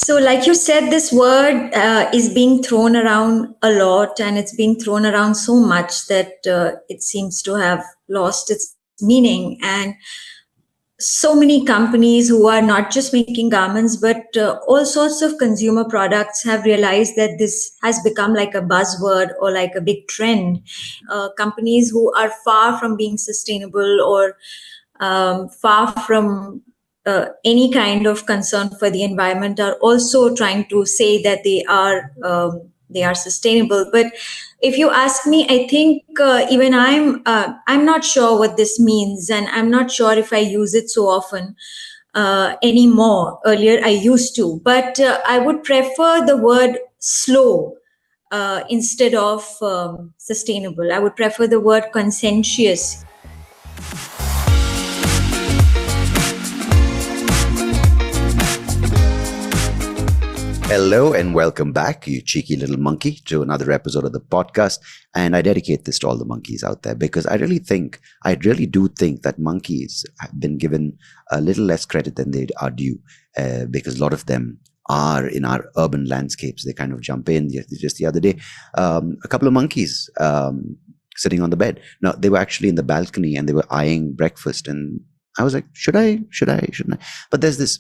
So, like you said, this word is being thrown around a lot, and it's being thrown around so much that it seems to have lost its meaning. And so many companies who are not just making garments, but all sorts of consumer products have realized that this has become like a buzzword or like a big trend. Companies who are far from being sustainable or far from any kind of concern for the environment are also trying to say that they are sustainable. But if you ask me, I think even I'm not sure what this means, and I'm not sure if I use it so often anymore. Earlier I used to, but I would prefer the word slow instead of sustainable. I would prefer the word conscientious. Hello and welcome back, you cheeky little monkey, to another episode of the podcast. And I dedicate this to all the monkeys out there because I really do think that monkeys have been given a little less credit than they are due, because a lot of them are in our urban landscapes. They kind of jump in. Just the other day, a couple of monkeys sitting on the bed. Now, they were actually in the balcony and they were eyeing breakfast. And I was like, shouldn't I? But there's this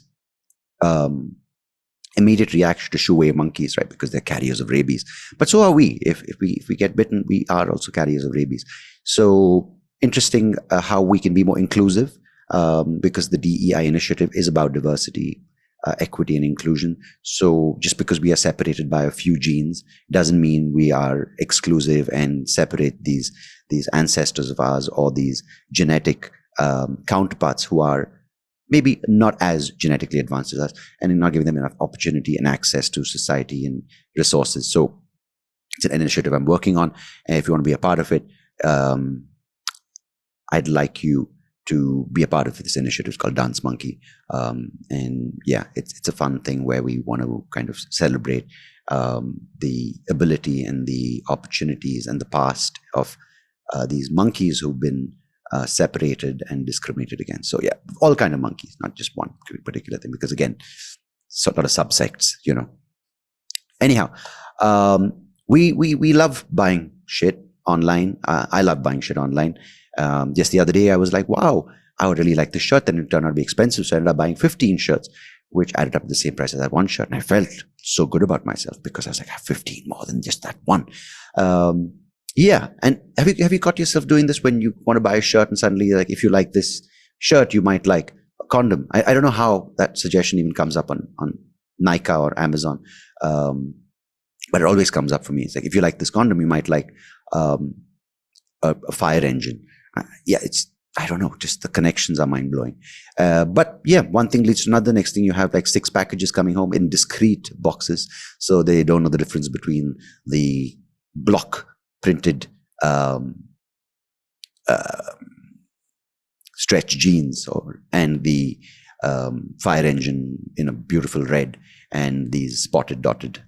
immediate reaction to shoo away monkeys, right? Because they're carriers of rabies. But so are we. If we get bitten, we are also carriers of rabies. So interesting how we can be more inclusive, because the DEI initiative is about diversity, equity, and inclusion. So just because we are separated by a few genes doesn't mean we are exclusive and separate these ancestors of ours or these genetic counterparts who are maybe not as genetically advanced as us, and not giving them enough opportunity and access to society and resources. So it's an initiative I'm working on. And if you want to be a part of it, I'd like you to be a part of this initiative. It's called Dance Monkey. And yeah, it's a fun thing where we want to kind of celebrate the ability and the opportunities and the past of these monkeys who've been separated and discriminated against. So yeah, all kind of monkeys, not just one particular thing, because again, so a lot of subsects, Anyhow, we love buying shit online. I love buying shit online. Just the other day, I was like, wow, I would really like this shirt, and it turned out to be expensive, so I ended up buying 15 shirts, which added up to the same price as that one shirt, and I felt so good about myself because I was like, I have 15 more than just that one. Yeah, and have you caught yourself doing this when you want to buy a shirt and suddenly, like, if you like this shirt, you might like a condom? I don't know how that suggestion even comes up on Nika or Amazon, but it always comes up for me. It's like, if you like this condom, you might like a fire engine. I don't know, just the connections are mind-blowing. But yeah, one thing leads to another. Next thing, you have like 6 packages coming home in discrete boxes, so they don't know the difference between the block printed stretch jeans and the fire engine in a beautiful red, and these spotted dotted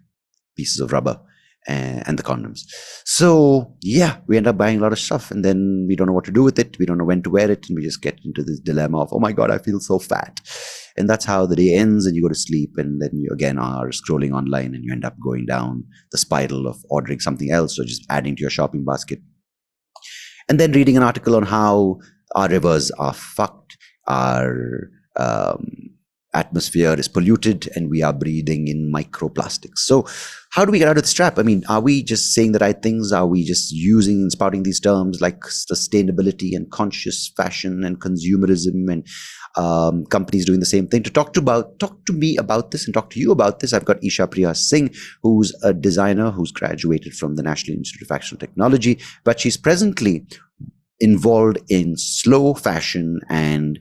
pieces of rubber and the condoms. So yeah, we end up buying a lot of stuff, and then we don't know what to do with it. We don't know when to wear it, and we just get into this dilemma of, oh my God, I feel so fat. And that's how the day ends, and you go to sleep, and then you again are scrolling online, and you end up going down the spiral of ordering something else or just adding to your shopping basket. And then reading an article on how our rivers are fucked, our atmosphere is polluted, and we are breathing in microplastics. So how do we get out of this trap? I mean, are we just saying the right things? Are we just using and spouting these terms like sustainability and conscious fashion and consumerism, and companies doing the same thing? To talk to me about this and talk to you about this, I've got Isha Priya Singh, who's a designer who's graduated from the National Institute of Action Technology, but she's presently involved in slow fashion and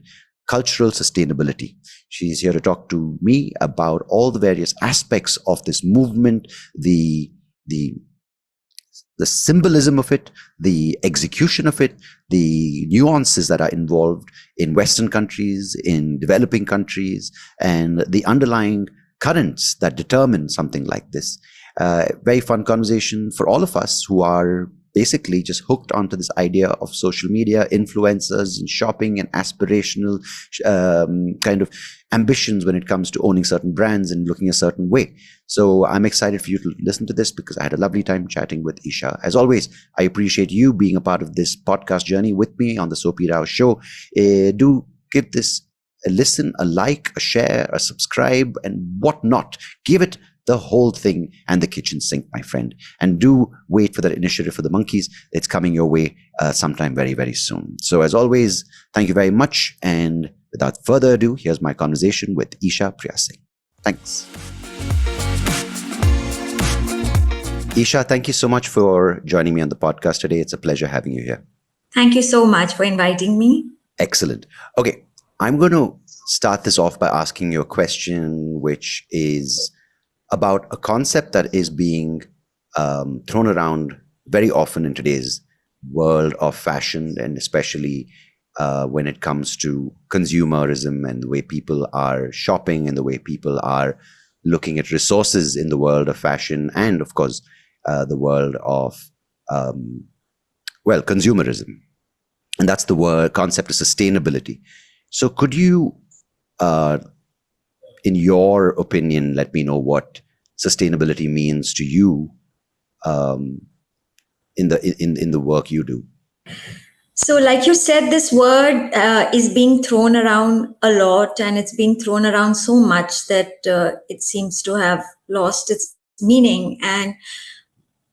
cultural sustainability. She's here to talk to me about all the various aspects of this movement, the symbolism of it, the execution of it, the nuances that are involved in Western countries, in developing countries, and the underlying currents that determine something like this. Very fun conversation for all of us who are basically just hooked onto this idea of social media, influencers, and shopping, and aspirational kind of ambitions when it comes to owning certain brands and looking a certain way. So I'm excited for you to listen to this because I had a lovely time chatting with Isha. As always, I appreciate you being a part of this podcast journey with me on the SoapyRao Show. Do give this a listen, a like, a share, a subscribe, and whatnot. Give it the whole thing and the kitchen sink, my friend. And do wait for that initiative for the monkeys. It's coming your way sometime very, very soon. So as always, thank you very much. And without further ado, here's my conversation with Isha Priya Singh. Thanks. Isha, thank you so much for joining me on the podcast today. It's a pleasure having you here. Thank you so much for inviting me. Excellent. Okay, I'm going to start this off by asking you a question, which is about a concept that is being thrown around very often in today's world of fashion, and especially when it comes to consumerism and the way people are shopping and the way people are looking at resources in the world of fashion, and of course, the world of, consumerism. And that's the concept of sustainability. So could you, in your opinion, let me know what sustainability means to you in the work you do? So, like you said, this word is being thrown around a lot, and it's being thrown around so much that it seems to have lost its meaning. And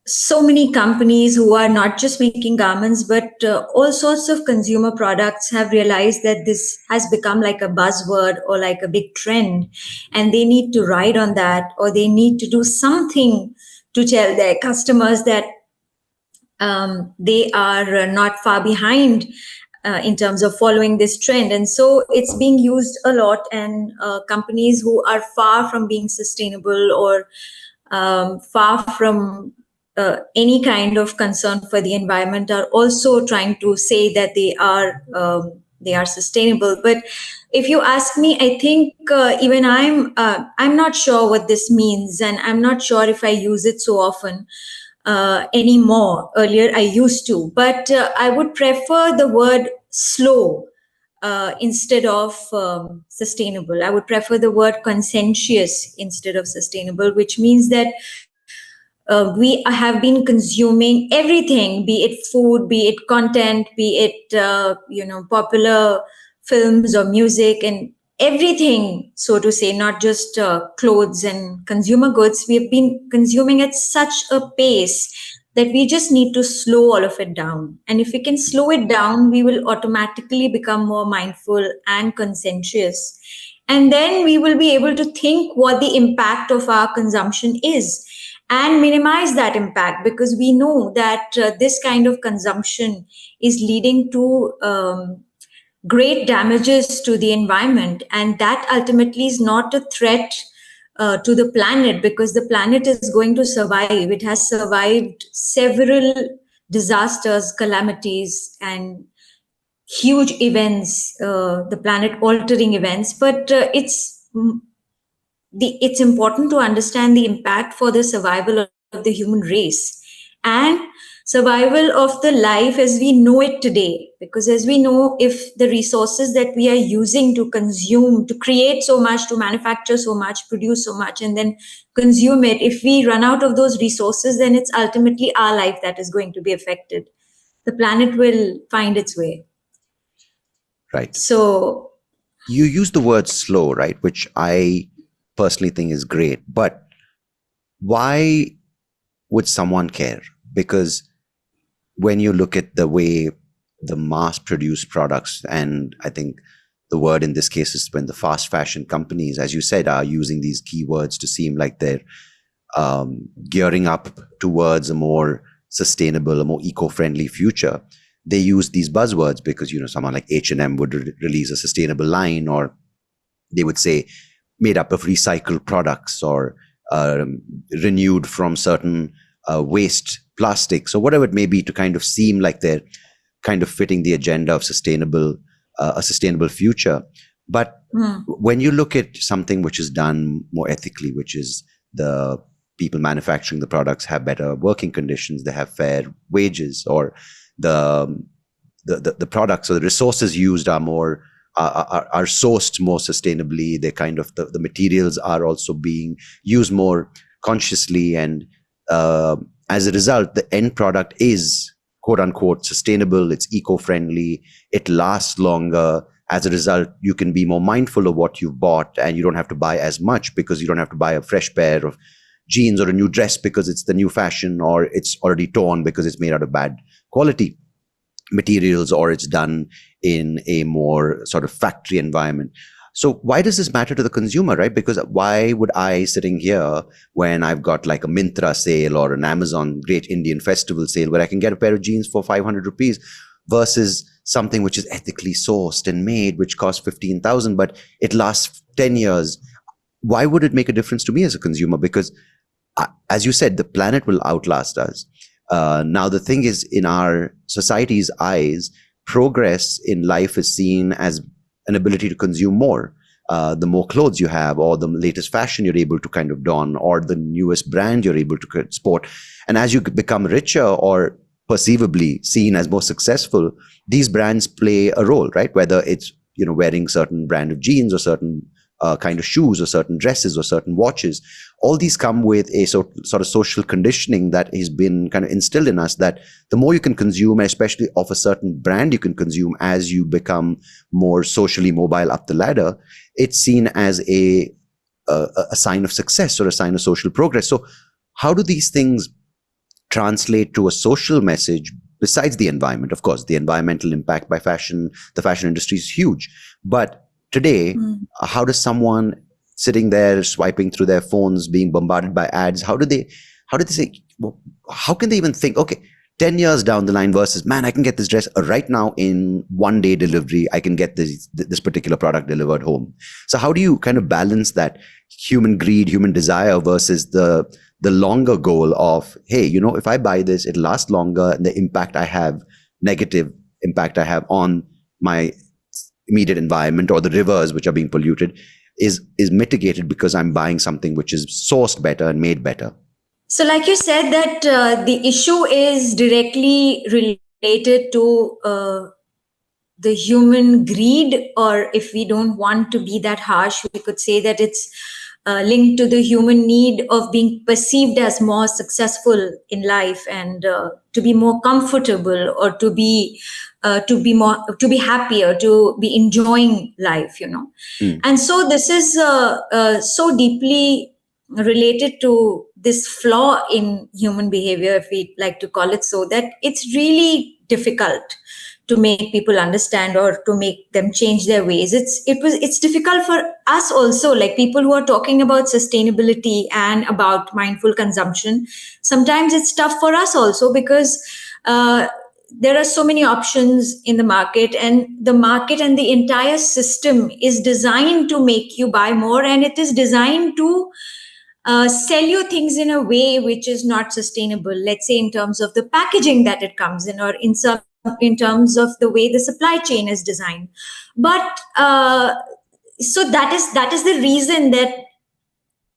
so many companies who are not just making garments, but all sorts of consumer products have realized that this has become like a buzzword or like a big trend, and they need to ride on that, or they need to do something to tell their customers that they are not far behind in terms of following this trend. And so it's being used a lot, and companies who are far from being sustainable or far from any kind of concern for the environment are also trying to say that they are sustainable. But if you ask me, I think even I'm not sure what this means, and I'm not sure if I use it so often anymore. Earlier I used to, but I would prefer the word slow instead of sustainable. I would prefer the word conscientious instead of sustainable, which means that we have been consuming everything, be it food, be it content, be it popular films or music, and everything, so to say, not just clothes and consumer goods. We have been consuming at such a pace that we just need to slow all of it down. And if we can slow it down, we will automatically become more mindful and conscientious. And then we will be able to think what the impact of our consumption is and minimize that impact, because we know that this kind of consumption is leading to great damages to the environment, and that ultimately is not a threat to the planet, because the planet is going to survive. It has survived several disasters, calamities, and huge events, the planet altering events. But it's important to understand the impact for the survival of the human race and survival of the life as we know it today. Because as we know, if the resources that we are using to consume, to create so much, to manufacture so much, produce so much, and then consume it, if we run out of those resources, then it's ultimately our life that is going to be affected. The planet will find its way. Right. So you use the word slow, right? Which I personally think is great, but why would someone care? Because when you look at the way the mass produced products, and I think the word in this case is when the fast fashion companies, as you said, are using these keywords to seem like they're gearing up towards a more sustainable, a more eco-friendly future. They use these buzzwords because, someone like H&M would release a sustainable line, or they would say made up of recycled products, or renewed from certain waste plastics, or whatever it may be, to kind of seem like they're kind of fitting the agenda of a sustainable future. But when you look at something which is done more ethically, which is the people manufacturing the products have better working conditions, they have fair wages, or the the products or the resources used are more are sourced more sustainably. They kind of the materials are also being used more consciously, and as a result, the end product is quote unquote sustainable. It's eco-friendly. It lasts longer. As a result, you can be more mindful of what you've bought, and you don't have to buy as much because you don't have to buy a fresh pair of jeans or a new dress because it's the new fashion, or it's already torn because it's made out of bad quality materials, or it's done in a more sort of factory environment. So why does this matter to the consumer, right? Because why would I, sitting here when I've got like a Myntra sale or an Amazon Great Indian Festival sale where I can get a pair of jeans for 500 rupees versus something which is ethically sourced and made, which costs 15,000, but it lasts 10 years. Why would it make a difference to me as a consumer? Because as you said, the planet will outlast us. Now, the thing is, in our society's eyes, progress in life is seen as an ability to consume more. The more clothes you have, or the latest fashion you're able to kind of don, or the newest brand you're able to sport. And as you become richer or perceivably seen as more successful, these brands play a role, right? Whether it's, wearing certain brand of jeans or certain kind of shoes or certain dresses or certain watches. All these come with a sort of social conditioning that has been kind of instilled in us, that the more you can consume, and especially of a certain brand you can consume as you become more socially mobile up the ladder, it's seen as a sign of success or a sign of social progress. So how do these things translate to a social message besides the environment? Of course, the environmental impact by fashion, the fashion industry is huge. But today, how does someone sitting there swiping through their phones, being bombarded by ads, how do they say, well, how can they even think, okay, 10 years down the line versus, man, I can get this dress right now in 1 day delivery, I can get this particular product delivered home. So how do you kind of balance that human greed, human desire versus the longer goal of, hey, if I buy this, it'll last longer, and the impact I have, negative impact I have on my immediate environment or the rivers which are being polluted is mitigated because I'm buying something which is sourced better and made better. So, like you said, that the issue is directly related to the human greed, or if we don't want to be that harsh, we could say that it's linked to the human need of being perceived as more successful in life, and to be more comfortable, or to be happier, to be enjoying life. And so this is so deeply related to this flaw in human behavior, if we like to call it so, that it's really difficult to make people understand or to make them change their ways. It's difficult for us also, like people who are talking about sustainability and about mindful consumption. Sometimes it's tough for us also, because there are so many options in the market, and the entire system is designed to make you buy more, and it is designed to sell you things in a way which is not sustainable. Let's say in terms of the packaging that it comes in, or in terms of the way the supply chain is designed. But so that is the reason that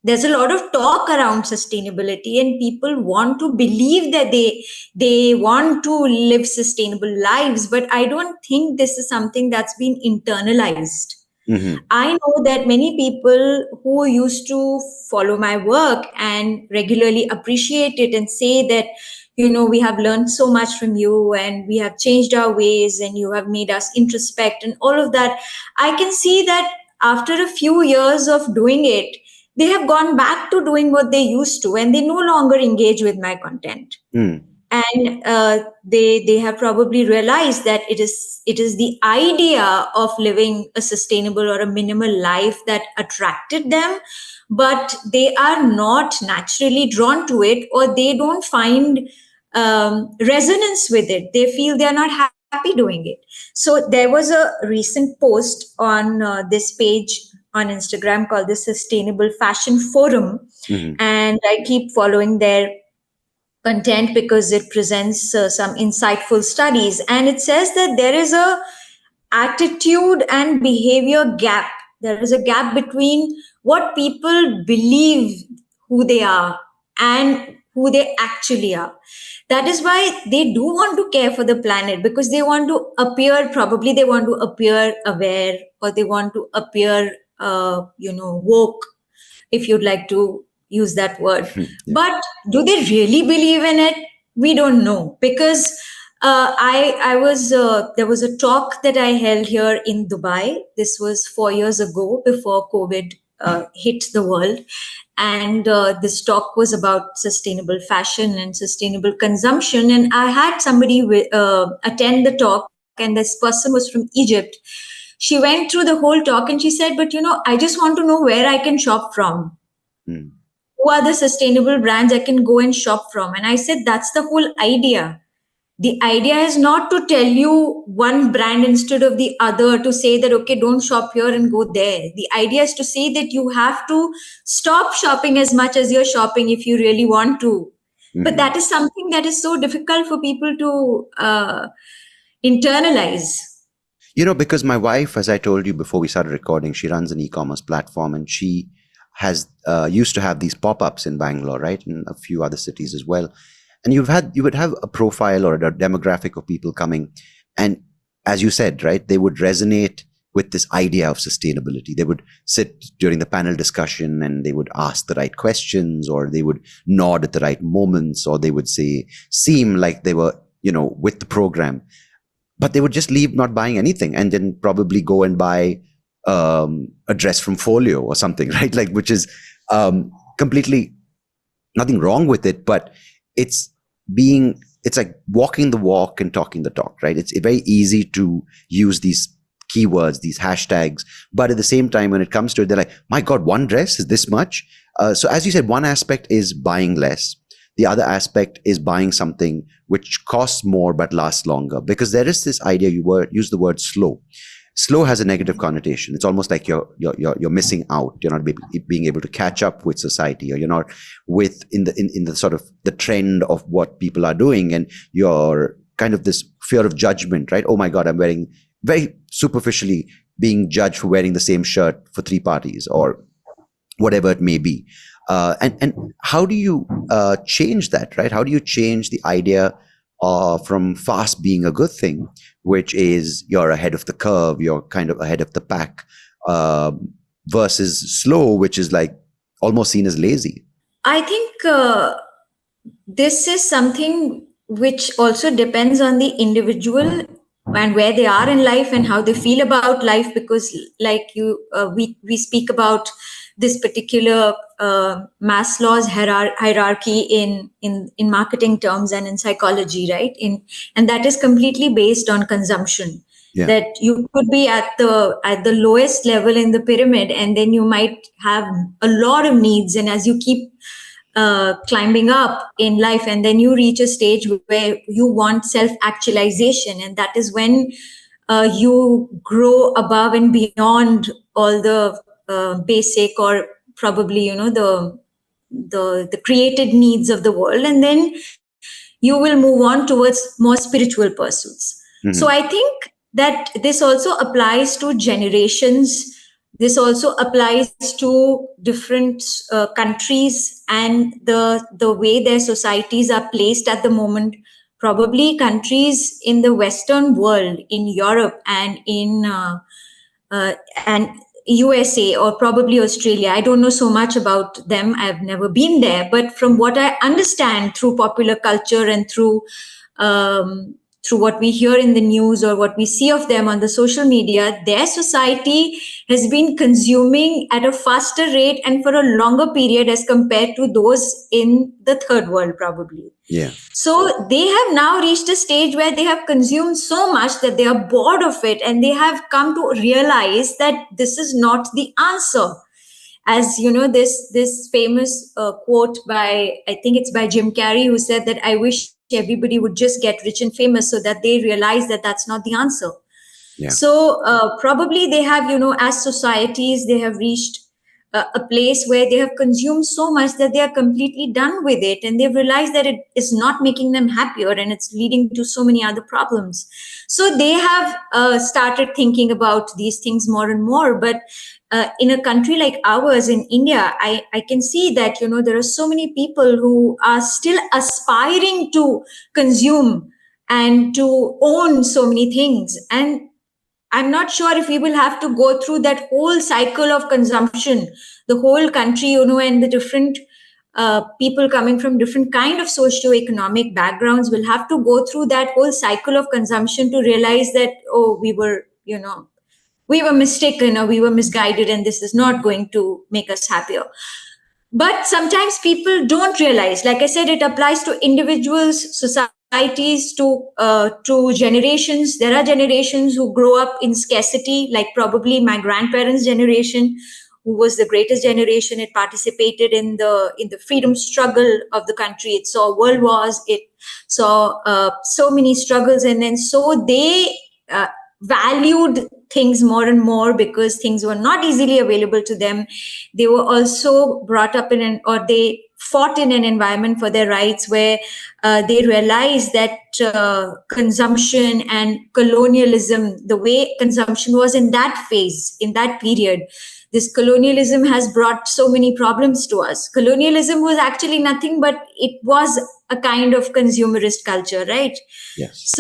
there's a lot of talk around sustainability, and people want to believe that they want to live sustainable lives. But I don't think this is something that's been internalized. I know that many people who used to follow my work and regularly appreciate it and say that, we have learned so much from you, and we have changed our ways, and you have made us introspect and all of that. I can see that after a few years of doing it, they have gone back to doing what they used to, and they no longer engage with my content. And they have probably realized that it is the idea of living a sustainable or a minimal life that attracted them, but they are not naturally drawn to it, or they don't find resonance with it. They feel they are not happy doing it. So there was a recent post on this page on Instagram called the Sustainable Fashion Forum, and I keep following their content because it presents some insightful studies, and it says that there is a attitude and behavior gap. There is a gap between what people believe who they are and who they actually are. That is why they do want to care for the planet, because they want to appear, probably they want to appear aware, or they want to appear, woke, if you'd like to use that word. Yeah. But do they really believe in it? We don't know, because I was there was a talk that I held here in Dubai. This was 4 years ago, before COVID hit the world, and this talk was about sustainable fashion and sustainable consumption. And I had somebody attend the talk, and this person was from Egypt. She went through the whole talk and she said, but I just want to know where I can shop from. Mm. Who are the sustainable brands I can go and shop from? And I said, that's the whole idea. The idea is not to tell you one brand instead of the other, to say that, okay, don't shop here and go there. The idea is to say that you have to stop shopping as much as you're shopping if you really want to. But that is something that is so difficult for people to internalize. Because my wife, as I told you before we started recording, she runs an e-commerce platform, and she has used to have these pop-ups in Bangalore, right, and a few other cities as well. And you would have a profile or a demographic of people coming, and as you said, right, they would resonate with this idea of sustainability. They would sit during the panel discussion and they would ask the right questions, or they would nod at the right moments, or they would seem like they were, with the program. But they would just leave not buying anything, and then probably go and buy a dress from Folio or something, right? Like, which is completely nothing wrong with it, but it's like walking the walk and talking the talk, right? It's very easy to use these keywords, these hashtags, but at the same time, when it comes to it, they're like, my God, one dress is this much. So as you said, one aspect is buying less. The other aspect is buying something which costs more but lasts longer, because there is this idea, use the word slow. Slow has a negative connotation. It's almost like you're missing out. You're not being able to catch up with society, or you're not in the sort of the trend of what people are doing, and you're kind of this fear of judgment, right? Oh my God, I'm wearing, very superficially being judged for wearing the same shirt for 3 parties or whatever it may be. And how do you change that, right? How do you change the idea from fast being a good thing, which is you're ahead of the curve, you're kind of ahead of the pack, versus slow, which is like almost seen as lazy? I think this is something which also depends on the individual and where they are in life and how they feel about life, because like we speak about this particular Maslow's hierarchy in marketing terms and in psychology, right? And that is completely based on consumption. Yeah. That you could be at the lowest level in the pyramid, and then you might have a lot of needs, and as you keep climbing up in life, and then you reach a stage where you want self-actualization, and that is when you grow above and beyond all the basic, or probably the created needs of the world, and then you will move on towards more spiritual pursuits. So I think that this also applies to generations. This also applies to different countries and the way their societies are placed at the moment. Probably countries in the Western world, in Europe and in and USA, or probably Australia. I don't know so much about them. I've never been there, but from what I understand through popular culture and through what we hear in the news or what we see of them on the social media, their society has been consuming at a faster rate and for a longer period as compared to those in the third world, probably. Yeah. So they have now reached a stage where they have consumed so much that they are bored of it, and they have come to realize that this is not the answer. As you know, this famous quote by, I think it's by Jim Carrey, who said that I wish everybody would just get rich and famous, so that they realize that that's not the answer. Yeah. So probably they have, as societies, they have reached a place where they have consumed so much that they are completely done with it, and they've realized that it is not making them happier and it's leading to so many other problems. So they have started thinking about these things more and more. But in a country like ours, in India, I can see that, there are so many people who are still aspiring to consume and to own so many things. And I'm not sure if we will have to go through that whole cycle of consumption, the whole country, and the different people coming from different kind of socio-economic backgrounds will have to go through that whole cycle of consumption to realize that, oh, we were mistaken or we were misguided, and this is not going to make us happier. But sometimes people don't realize, like I said, it applies to individuals, societies, to generations. There are generations who grow up in scarcity, like probably my grandparents' generation, who was the greatest generation. It participated in the freedom struggle of the country. It saw world wars. It saw so many struggles, and then so they valued things more and more because things were not easily available to them. They were also brought up or they fought in an environment for their rights where they realized that consumption and colonialism, the way consumption was in that phase, in that period, this colonialism has brought so many problems to us. Colonialism was actually nothing but it was a kind of consumerist culture, right? Yes.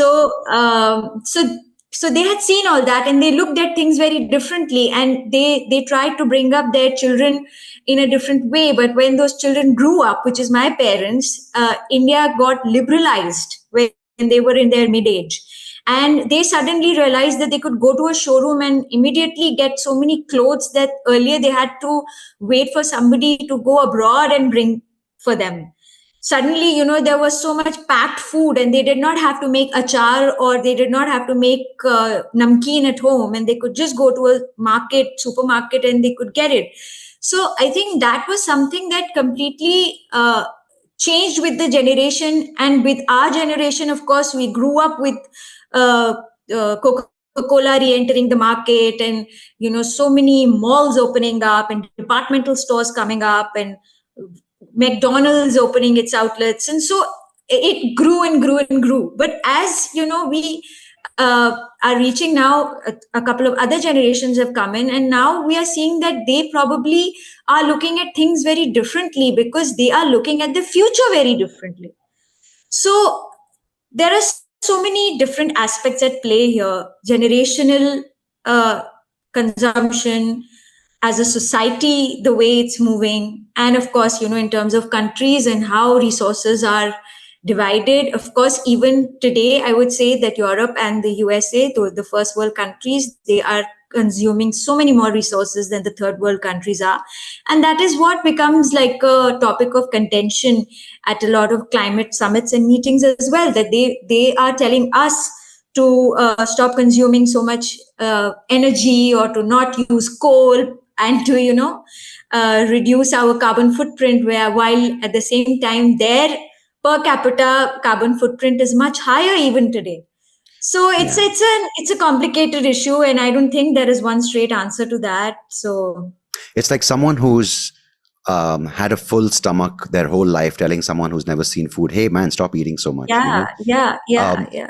So they had seen all that, and they looked at things very differently, and they tried to bring up their children in a different way. But when those children grew up, which is my parents, India got liberalized when they were in their mid-age. And they suddenly realized that they could go to a showroom and immediately get so many clothes that earlier they had to wait for somebody to go abroad and bring for them. Suddenly, there was so much packed food, and they did not have to make achar, or they did not have to make namkeen at home, and they could just go to a supermarket, and they could get it. So I think that was something that completely changed with the generation. And with our generation, of course, we grew up with Coca-Cola re-entering the market, and so many malls opening up and departmental stores coming up, and McDonald's opening its outlets. And so it grew and grew and grew. But as we are reaching now, a couple of other generations have come in, and now we are seeing that they probably are looking at things very differently because they are looking at the future very differently. So there are so many different aspects at play here: generational consumption, as a society, the way it's moving, and of course, in terms of countries and how resources are divided. Of course, even today, I would say that Europe and the USA, the first world countries, they are consuming so many more resources than the third world countries are. And that is what becomes like a topic of contention at a lot of climate summits and meetings as well, that they are telling us to stop consuming so much energy, or to not use coal, and to reduce our carbon footprint, while at the same time their per capita carbon footprint is much higher even today. So it's a complicated issue, and I don't think there is one straight answer to that. So it's like someone who's had a full stomach their whole life telling someone who's never seen food, hey man, stop eating so much. Yeah.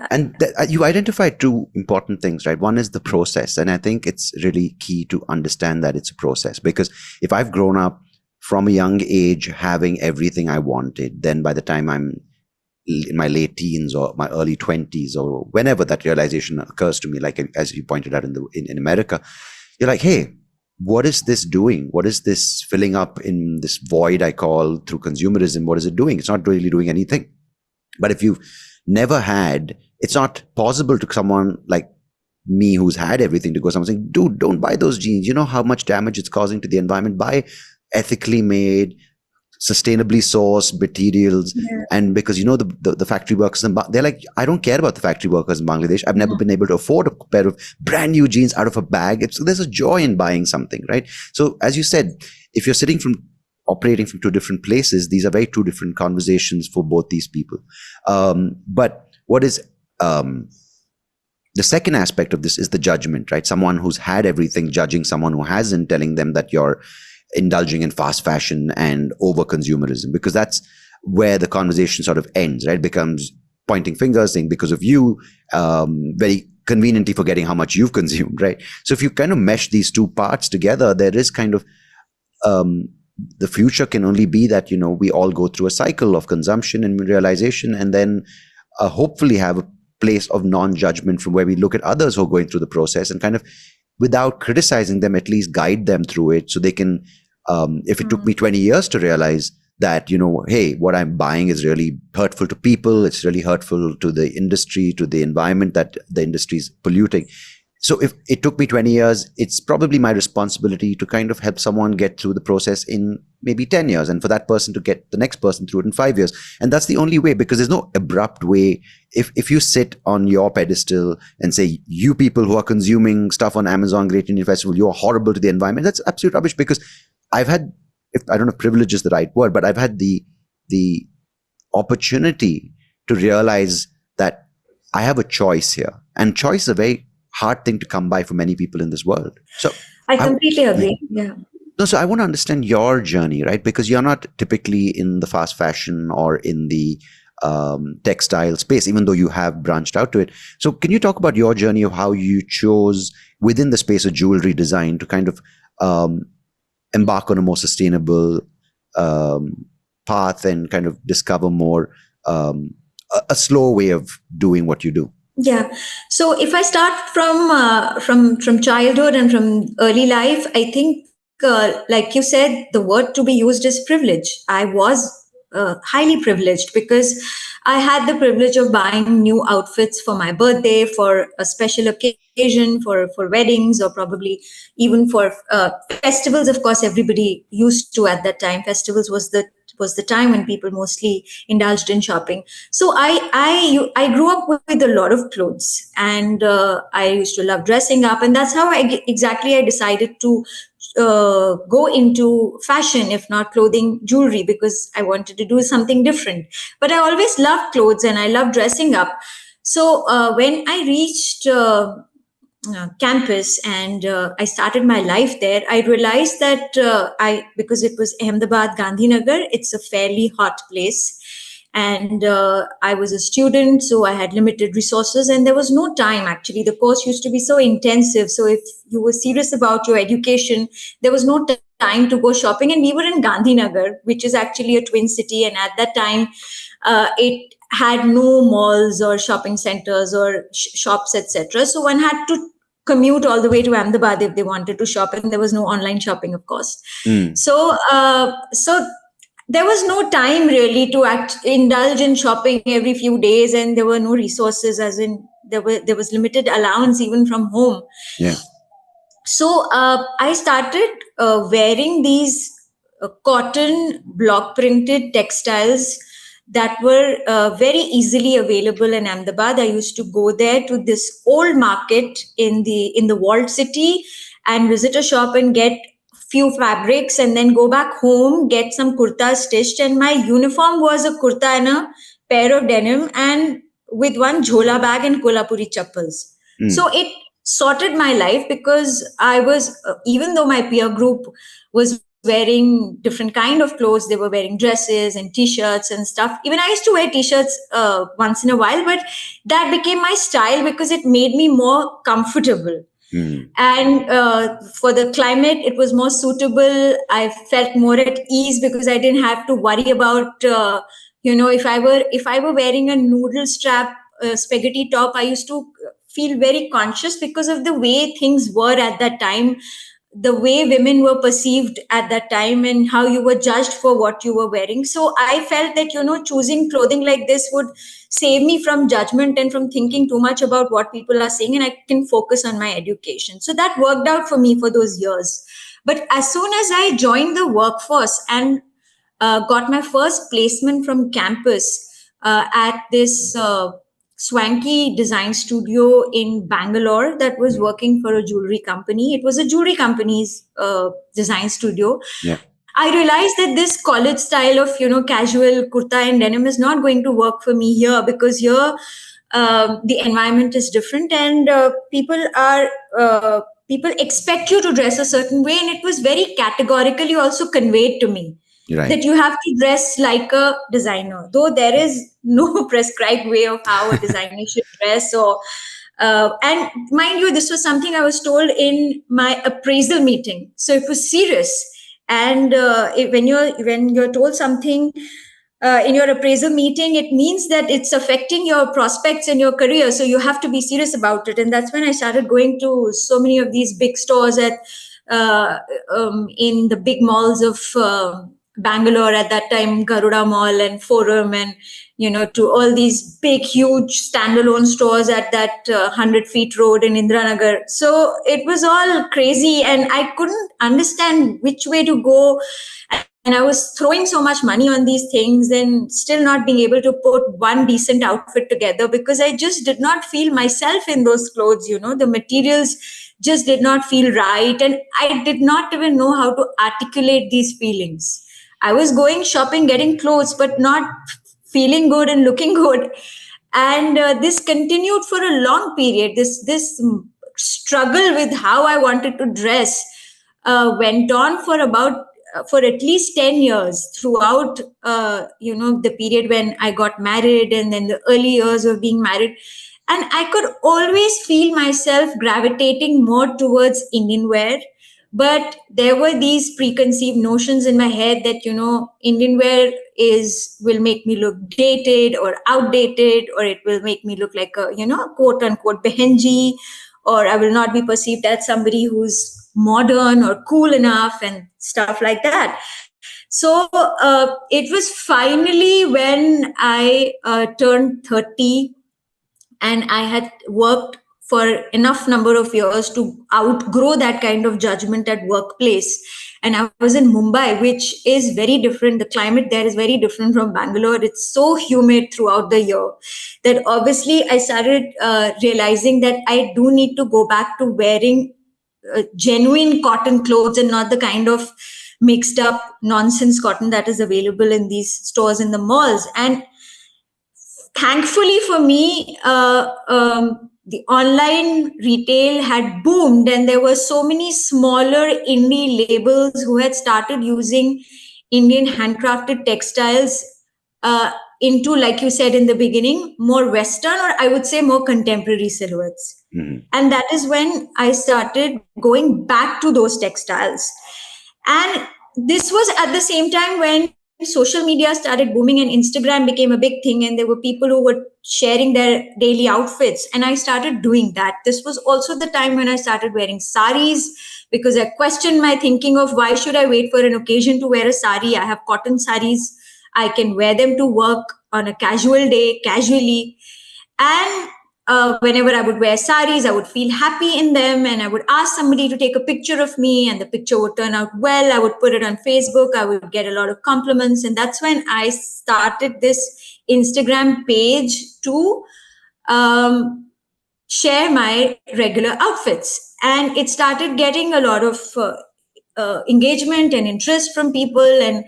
And you identified two important things, right? One is the process, and I think it's really key to understand that it's a process, because if I've grown up from a young age having everything I wanted, then by the time I'm in my late teens or my early 20s, or whenever that realization occurs to me, like as you pointed out in America, you're like, hey, what is this doing? What is this filling up in this void I call through consumerism? What is it doing? It's not really doing anything. But if you've never had, it's not possible to someone like me who's had everything to go someone saying, dude, don't buy those jeans. You know how much damage it's causing to the environment. Buy ethically made, sustainably sourced materials. And because the factory workers they're like, I don't care about the factory workers in Bangladesh. I've never been able to afford a pair of brand new jeans out of a bag. There's a joy in buying something, right? So as you said, if you're operating from two different places, these are very two different conversations for both these people. But what is the second aspect of this is the judgment, right? Someone who's had everything judging someone who hasn't, telling them that you're indulging in fast fashion and over consumerism, because that's where the conversation sort of ends, right? Becomes pointing fingers, saying because of you, very conveniently forgetting how much you've consumed, right? So if you kind of mesh these two parts together, there is kind of the future can only be that, we all go through a cycle of consumption and realization, and then hopefully have a place of non-judgment from where we look at others who are going through the process and kind of, without criticizing them, at least guide them through it, so they can, if it took me 20 years to realize that, hey, what I'm buying is really hurtful to people, it's really hurtful to the industry, to the environment that the industry is polluting. So if it took me 20 years, it's probably my responsibility to kind of help someone get through the process in maybe 10 years, and for that person to get the next person through it in 5 years. And that's the only way, because there's no abrupt way. If you sit on your pedestal and say, you people who are consuming stuff on Amazon, Great Indian Festival, you're horrible to the environment, that's absolute rubbish. Because I've had, if I don't know if privilege is the right word, but I've had the opportunity to realize that I have a choice here, and choice is a very hard thing to come by for many people in this world. So I completely agree. Yeah. No, so I want to understand your journey, right? Because you're not typically in the fast fashion or in the textile space, even though you have branched out to it. So can you talk about your journey of how you chose within the space of jewelry design to kind of embark on a more sustainable path and kind of discover more a slow way of doing what you do? Yeah. So if I start from childhood and from early life, I think, like you said, the word to be used is privilege. I was highly privileged because I had the privilege of buying new outfits for my birthday, for a special occasion, for weddings, or probably even for festivals. Of course, everybody used to at that time. Festivals was the time when people mostly indulged in shopping. So I grew up with a lot of clothes, and I used to love dressing up, and that's how I decided to go into fashion, if not clothing, jewelry, because I wanted to do something different. But I always loved clothes and I loved dressing up. So when I reached campus and I started my life there, I realized that because it was Ahmedabad, Gandhinagar, it's a fairly hot place. And I was a student, so I had limited resources, and there was no time. Actually, the course used to be so intensive. So if you were serious about your education, there was no time to go shopping. And we were in Gandhinagar, which is actually a twin city. And at that time, it had no malls or shopping centers or shops, etc. So one had to commute all the way to Ahmedabad if they wanted to shop, and there was no online shopping, of course. So there was no time really to indulge in shopping every few days, and there were no resources, as in there was limited allowance even from home. Yeah. So I started wearing these cotton block printed textiles that were very easily available in Ahmedabad. I used to go there to this old market in the walled city and visit a shop and get few fabrics, and then go back home, get some kurtas stitched. And my uniform was a kurta and a pair of denim, and with one jhola bag and Kolhapuri chappals. So it sorted my life, because I was, even though my peer group was wearing different kind of clothes, they were wearing dresses and t-shirts and stuff. Even I used to wear t-shirts once in a while, but that became my style because it made me more comfortable. And for the climate, it was more suitable. I felt more at ease because I didn't have to worry about if I were wearing a noodle strap spaghetti top, I used to feel very conscious because of the way things were at that time, the way women were perceived at that time, and how you were judged for what you were wearing. So I felt that choosing clothing like this would save me from judgment and from thinking too much about what people are saying, and I can focus on my education. So that worked out for me for those years. But as soon as I joined the workforce and got my first placement from campus at this swanky design studio in Bangalore that was working for a jewelry company. It was a jewelry company's design studio. Yeah. I realized that this college style of casual kurta and denim is not going to work for me here, because here the environment is different, and people people expect you to dress a certain way, and it was very categorically also conveyed to me Right. that you have to dress like a designer, though there is no prescribed way of how a designer should dress. Or and mind you, this was something I was told in my appraisal meeting, so it was serious. And when you're told something in your appraisal meeting, it means that it's affecting your prospects and your career. So you have to be serious about it. And that's when I started going to so many of these big stores uh, in the big malls of Bangalore at that time, Garuda Mall and Forum, and to all these big, huge standalone stores at that 100 feet road in Indranagar. So it was all crazy, and I couldn't understand which way to go. And I was throwing so much money on these things and still not being able to put one decent outfit together, because I just did not feel myself in those clothes. The materials just did not feel right, and I did not even know how to articulate these feelings. I was going shopping, getting clothes, but not feeling good and looking good. And this continued for a long period. This struggle with how I wanted to dress went on for about for at least 10 years, throughout the period when I got married, and then the early years of being married. And I could always feel myself gravitating more towards Indian wear. But there were these preconceived notions in my head that Indian wear is will make me look dated or outdated, or it will make me look like a quote unquote behenji, or I will not be perceived as somebody who's modern or cool enough and stuff like that. So it was finally when I turned 30, and I had worked for enough number of years to outgrow that kind of judgment at workplace. And I was in Mumbai, which is very different. The climate there is very different from Bangalore. It's so humid throughout the year that obviously I started realizing that I do need to go back to wearing genuine cotton clothes, and not the kind of mixed up nonsense cotton that is available in these stores in the malls. And thankfully for me, the online retail had boomed, and there were so many smaller indie labels who had started using Indian handcrafted textiles into, like you said in the beginning, more Western, or I would say more contemporary silhouettes. Mhm. And that is when I started going back to those textiles. And this was at the same time when social media started booming and Instagram became a big thing, and there were people who were sharing their daily outfits. And I started doing that. This was also the time when I started wearing saris, because I questioned my thinking of why should I wait for an occasion to wear a sari. I have cotton saris. I can wear them to work on a casual day, casually. And whenever I would wear saris, I would feel happy in them, and I would ask somebody to take a picture of me, and the picture would turn out well. I would put it on Facebook. I would get a lot of compliments, and that's when I started this Instagram page to um, share my regular outfits. And it started getting a lot of engagement and interest from people. And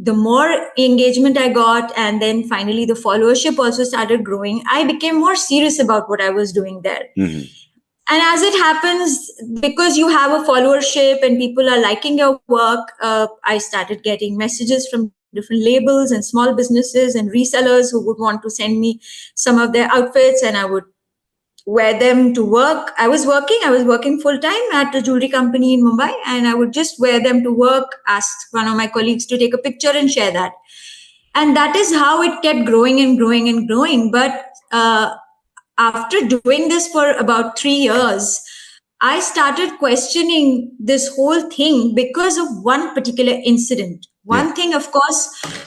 the more engagement I got, and then finally the followership also started growing, I became more serious about what I was doing there. Mhm. And as it happens, because you have a followership and people are liking your work, I started getting messages from different labels and small businesses and resellers who would want to send me some of their outfits, and I would wear them to work. I was working full time at a jewelry company in Mumbai, and I would just wear them to work, ask one of my colleagues to take a picture and share that. And that is how it kept growing and growing and growing. But after doing this for about 3 years, I started questioning this whole thing because of one particular incident. Yeah. One thing, of course,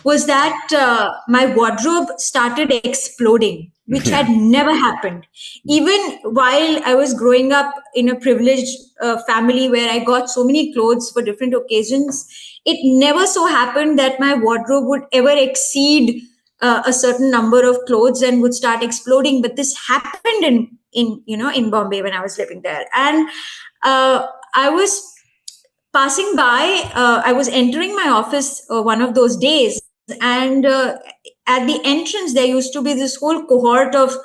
was that my wardrobe started exploding, which Yeah. had never happened. Even while I was growing up in a privileged family where I got so many clothes for different occasions, it never so happened that my wardrobe would ever exceed a certain number of clothes and would start exploding. But this happened in Bombay when I was living there. And I was passing by, I was entering my office one of those days, and at the entrance there used to be this whole cohort of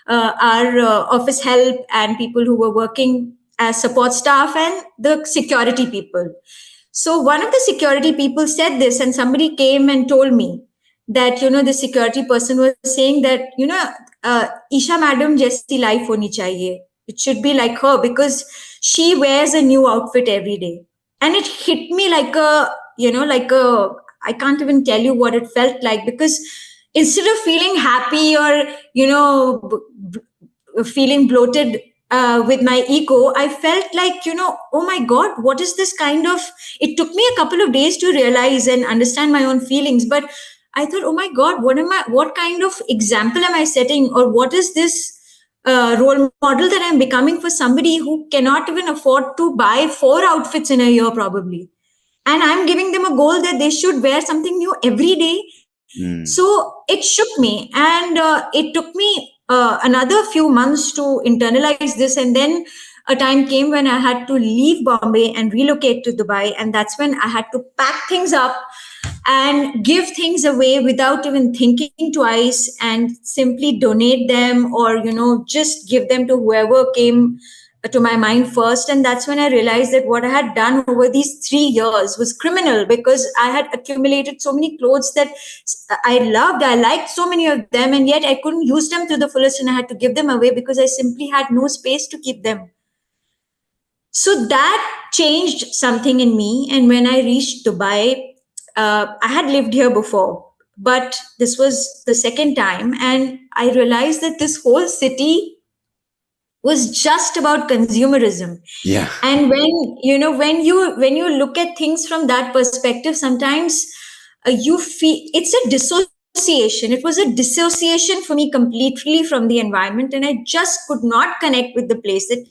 our office help and people who were working as support staff and the security people. So one of the security people said this, and somebody came and told me that, the security person was saying that, Isha madam jaisi life honi chahiye. It should be like her because she wears a new outfit every day. And it hit me like I can't even tell you what it felt like, because instead of feeling happy or, feeling bloated with my ego, I felt like, oh my God, what is this kind of. It took me a couple of days to realize and understand my own feelings. But I thought, oh my God, what kind of example am I setting? Or what is this role model that I'm becoming for somebody who cannot even afford to buy 4 outfits in a year, probably? And I'm giving them a goal that they should wear something new every day. So it shook me, and it took me another few months to internalize this. And then a time came when I had to leave Bombay and relocate to Dubai. And that's when I had to pack things up and give things away without even thinking twice, and simply donate them, or, just give them to whoever came to my mind first. And that's when I realized that what I had done over these 3 years was criminal, because I had accumulated so many clothes that I loved. I liked so many of them, and yet I couldn't use them to the fullest, and I had to give them away because I simply had no space to keep them. So that changed something in me. And when I reached Dubai, I had lived here before, but this was the second time. And I realized that this whole city was just about consumerism. Yeah. And when you look at things from that perspective, sometimes you feel it's a dissociation. It was a dissociation for me completely from the environment, and I just could not connect with the place. That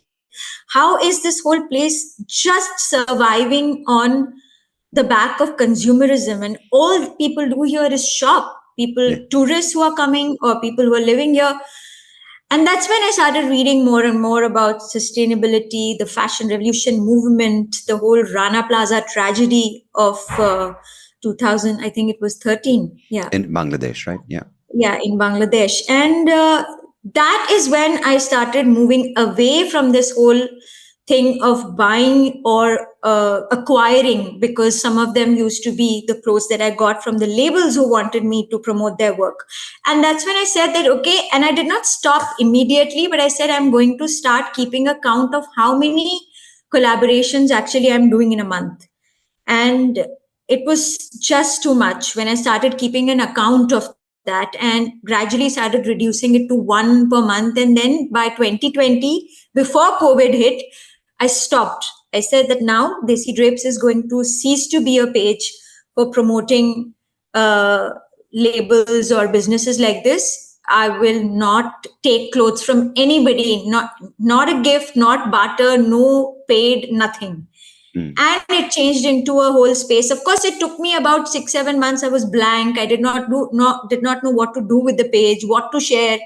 how is this whole place just surviving on the back of consumerism? And all people do here is shop. Tourists who are coming, or people who are living here. And that's when I started reading more and more about sustainability, the fashion revolution movement, the whole Rana Plaza tragedy of 2000, I think it was 13. Yeah. In Bangladesh, right? Yeah. Yeah, in Bangladesh. And that is when I started moving away from this whole thing of buying or acquiring, because some of them used to be the clothes that I got from the labels who wanted me to promote their work. And that's when I said that, okay, and I did not stop immediately, but I said I'm going to start keeping a count of how many collaborations actually I'm doing in a month. And it was just too much when I started keeping an account of that, and gradually started reducing it to 1 per month. And then by 2020, before COVID hit, I stopped. I said that now Desi Drapes is going to cease to be a page for promoting labels or businesses like this. I will not take clothes from anybody, not a gift, not barter, no paid, nothing. And it changed into a whole space. Of course, it took me about 6-7 months. I was blank. I did not know what to do with the page, what to share.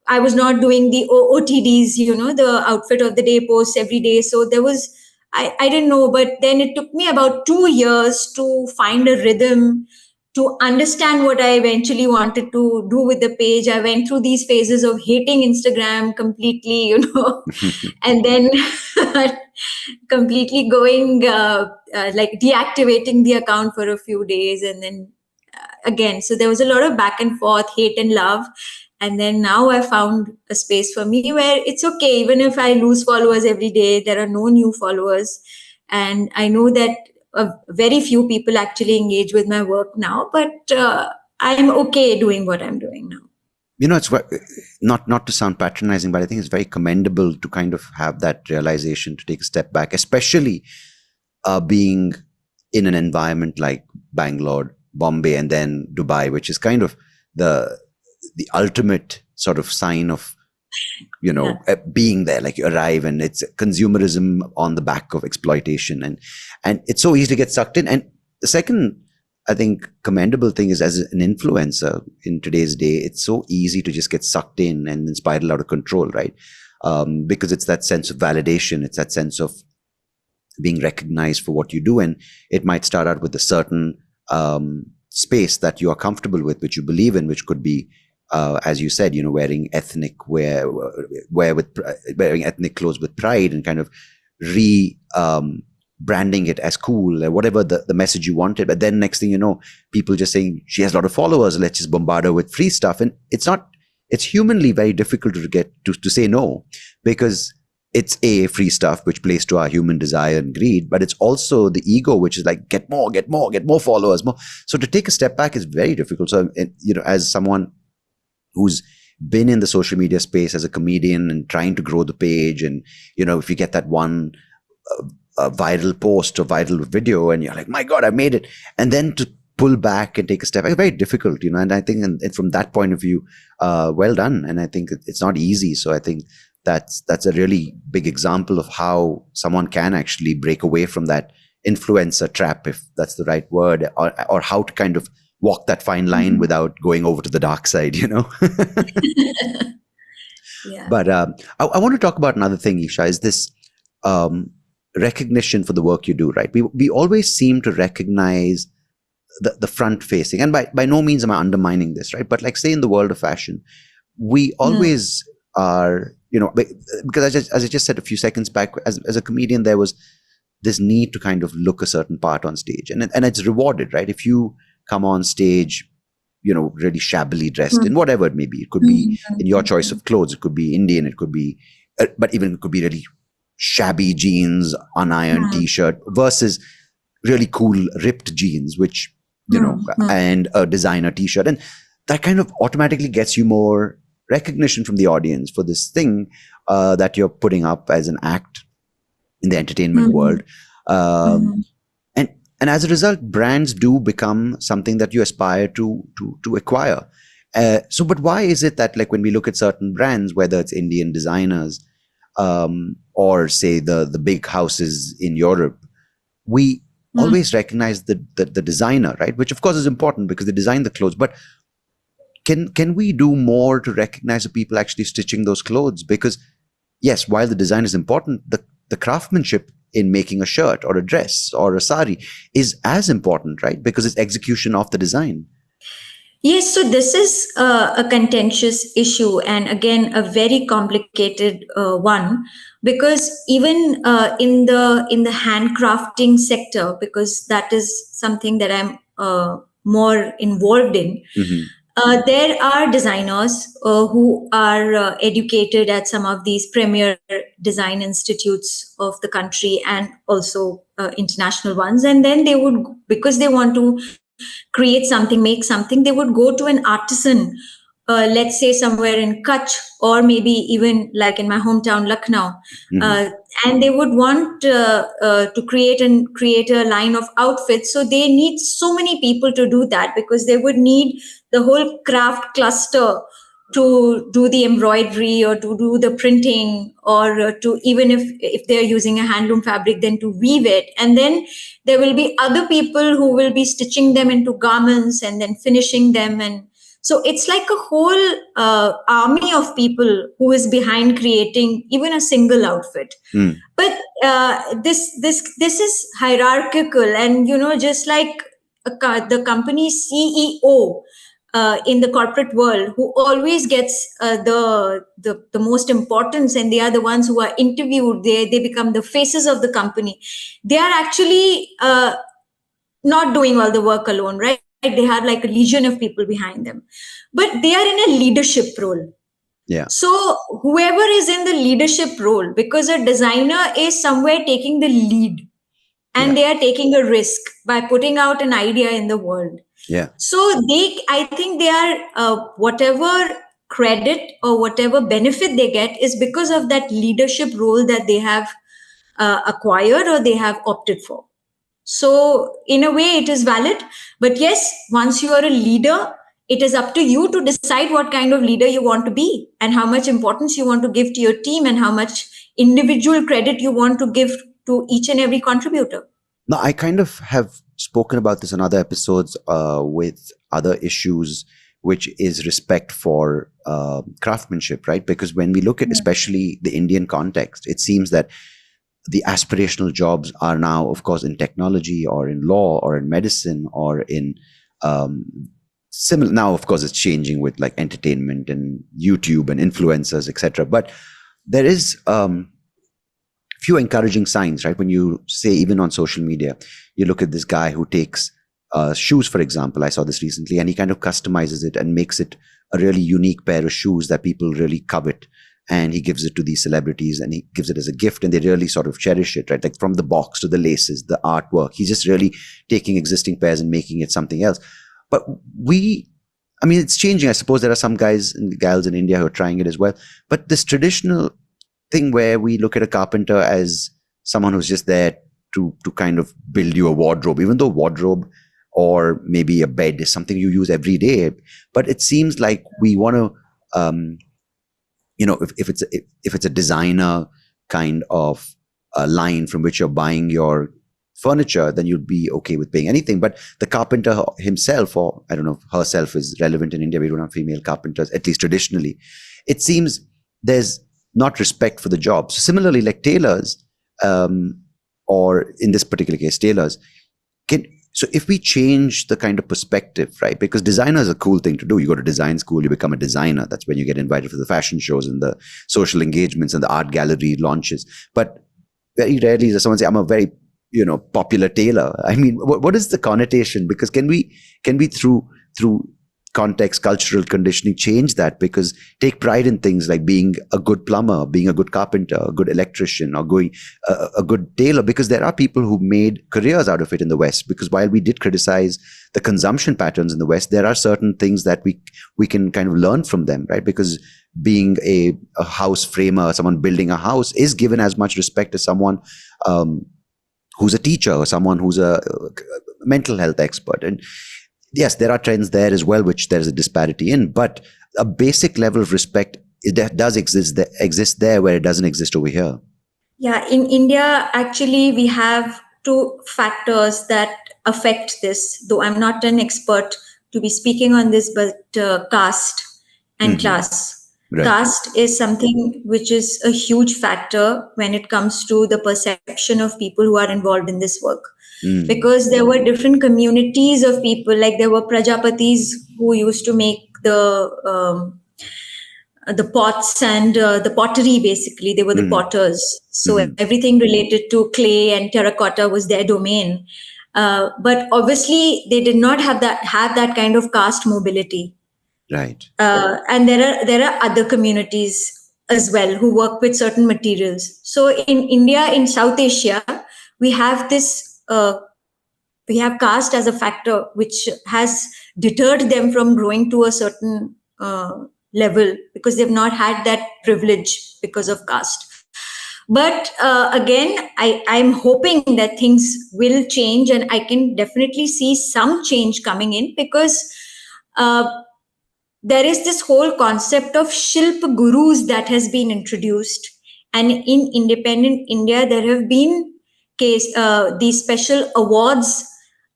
I was not doing the OOTDs, the outfit of the day posts every day. So there was, I didn't know. But then it took me about 2 years to find a rhythm, to understand what I eventually wanted to do with the page. I went through these phases of hating Instagram completely, and then completely going like deactivating the account for a few days, and then again. So there was a lot of back and forth, hate and love. And then now I found a space for me where it's okay. Even if I lose followers every day, there are no new followers. And I know that very few people actually engage with my work now, but I'm okay doing what I'm doing now. It's not to sound patronizing, but I think it's very commendable to kind of have that realization, to take a step back, especially being in an environment like Bangalore, Bombay, and then Dubai, which is kind of the ultimate sort of sign of, being there. Like, you arrive and it's consumerism on the back of exploitation, and it's so easy to get sucked in. And the second, I think, commendable thing is, as an influencer in today's day, it's so easy to just get sucked in and then spiral out of control, right? Because it's that sense of validation, it's that sense of being recognized for what you do. And it might start out with a certain space that you are comfortable with, which you believe in, which could be, as you said, wearing ethnic wearing ethnic clothes with pride, and kind of branding it as cool or whatever the message you wanted. But then next thing you know, people just saying she has a lot of followers, let's just bombard her with free stuff. And it's humanly very difficult to get to say no, because it's free stuff, which plays to our human desire and greed, but it's also the ego, which is like, get more followers, more. So to take a step back is very difficult. So, as someone who's been in the social media space as a comedian and trying to grow the page, and, if you get that one viral post or viral video and you're like, my God, I made it. And then to pull back and take a step back, very difficult, and I think and from that point of view, well done. And I think it's not easy. So I think that's a really big example of how someone can actually break away from that influencer trap, if that's the right word, or how to kind of walk that fine line without going over to the dark side, Yeah. But I want to talk about another thing, Isha, is this recognition for the work you do, right? We always seem to recognize the front facing, and by no means am I undermining this, right? But like, say in the world of fashion, we always are, because as I just said a few seconds back, as a comedian, there was this need to kind of look a certain part on stage, and it's rewarded, right? If you come on stage, really shabbily dressed in whatever it may be, it could be in your choice of clothes, it could be Indian, it could be, but even it could be really shabby jeans, unironed t-shirt versus really cool ripped jeans, which, and a designer t-shirt, and that kind of automatically gets you more recognition from the audience for this thing that you're putting up as an act in the entertainment world. And as a result, brands do become something that you aspire to acquire. But why is it that, like, when we look at certain brands, whether it's Indian designers or say the big houses in Europe, we always recognize the designer, right? Which of course is important because they design the clothes, but can we do more to recognize the people actually stitching those clothes? Because yes, while the design is important, the craftsmanship in making a shirt or a dress or a sari is as important, right? Because it's execution of the design. Yes, so this is a contentious issue, and again a very complicated one, because even in the handcrafting sector, because that is something that I'm more involved in. There are designers who are educated at some of these premier design institutes of the country and also international ones, and then they would, because they want to create something, make something, they would go to an artisan, let's say somewhere in Kutch, or maybe even like in my hometown Lucknow, and they would want to create a line of outfits. So they need so many people to do that, because they would need the whole craft cluster to do the embroidery or to do the printing, or to, even if they're using a handloom fabric, then to weave it. And then there will be other people who will be stitching them into garments and then finishing them. And so it's like a whole army of people who is behind creating even a single outfit. But this is hierarchical, and just like the company CEO in the corporate world, who always gets the most importance, and they are the ones who are interviewed. They become the faces of the company. They are actually not doing all the work alone, right? They have like a legion of people behind them, but they are in a leadership role. Yeah. So whoever is in the leadership role, because a designer is somewhere taking the lead, and they are taking a risk by putting out an idea in the world. Yeah. So I think they are whatever credit or whatever benefit they get is because of that leadership role that they have acquired or they have opted for. So in a way, it is valid. But yes, once you are a leader, it is up to you to decide what kind of leader you want to be, and how much importance you want to give to your team, and how much individual credit you want to give to each and every contributor. Now, I kind of have spoken about this in other episodes with other issues, which is respect for craftsmanship, right? Because when we look at especially the Indian context, it seems that the aspirational jobs are now, of course, in technology or in law or in medicine or in similar. Now, of course, it's changing with like entertainment and YouTube and influencers, etc. But there is few encouraging signs, right? When you say, even on social media, you look at this guy who takes shoes, for example. I saw this recently, and he kind of customizes it and makes it a really unique pair of shoes that people really covet. And he gives it to these celebrities, and he gives it as a gift, and they really sort of cherish it, right? Like from the box to the laces, the artwork. He's just really taking existing pairs and making it something else. But it's changing. I suppose there are some guys and gals in India who are trying it as well. But this traditional thing where we look at a carpenter as someone who's just there to kind of build you a wardrobe, even though wardrobe or maybe a bed is something you use every day. But it seems like we want to, if it's a designer kind of line from which you're buying your furniture, then you'd be okay with paying anything. But the carpenter himself, or I don't know if herself is relevant in India, we don't have female carpenters, at least traditionally. It seems there's not respect for the job. So similarly, like tailors, or in this particular case, tailors, so if we change the kind of perspective, right? Because designer is a cool thing to do. You go to design school, you become a designer. That's when you get invited for the fashion shows and the social engagements and the art gallery launches. But very rarely does someone say, I'm a very, popular tailor. I mean, what is the connotation? Because can we through context, cultural conditioning, change that? Because take pride in things like being a good plumber, being a good carpenter, a good electrician, or going a good tailor, because there are people who made careers out of it in the West. Because while we did criticize the consumption patterns in the West, there are certain things that we can kind of learn from them, right? Because being a house framer, someone building a house, is given as much respect as someone who's a teacher or someone who's a mental health expert. And yes, there are trends there as well, which there is a disparity in, but a basic level of respect does exist there where it doesn't exist over here. Yeah, in India, actually, we have two factors that affect this, though I'm not an expert to be speaking on this, but caste and class. Right. Caste is something which is a huge factor when it comes to the perception of people who are involved in this work. Because there were different communities of people, like there were Prajapatis who used to make the pots and the pottery, basically. They were the potters. So everything related to clay and terracotta was their domain. But obviously, they did not have that kind of caste mobility. Right. And there are other communities as well who work with certain materials. So in India, in South Asia, we have this. We have caste as a factor which has deterred them from growing to a certain level, because they've not had that privilege because of caste. But again, I'm hoping that things will change, and I can definitely see some change coming in, because there is this whole concept of Shilp Gurus that has been introduced. And in independent India, there have been these special awards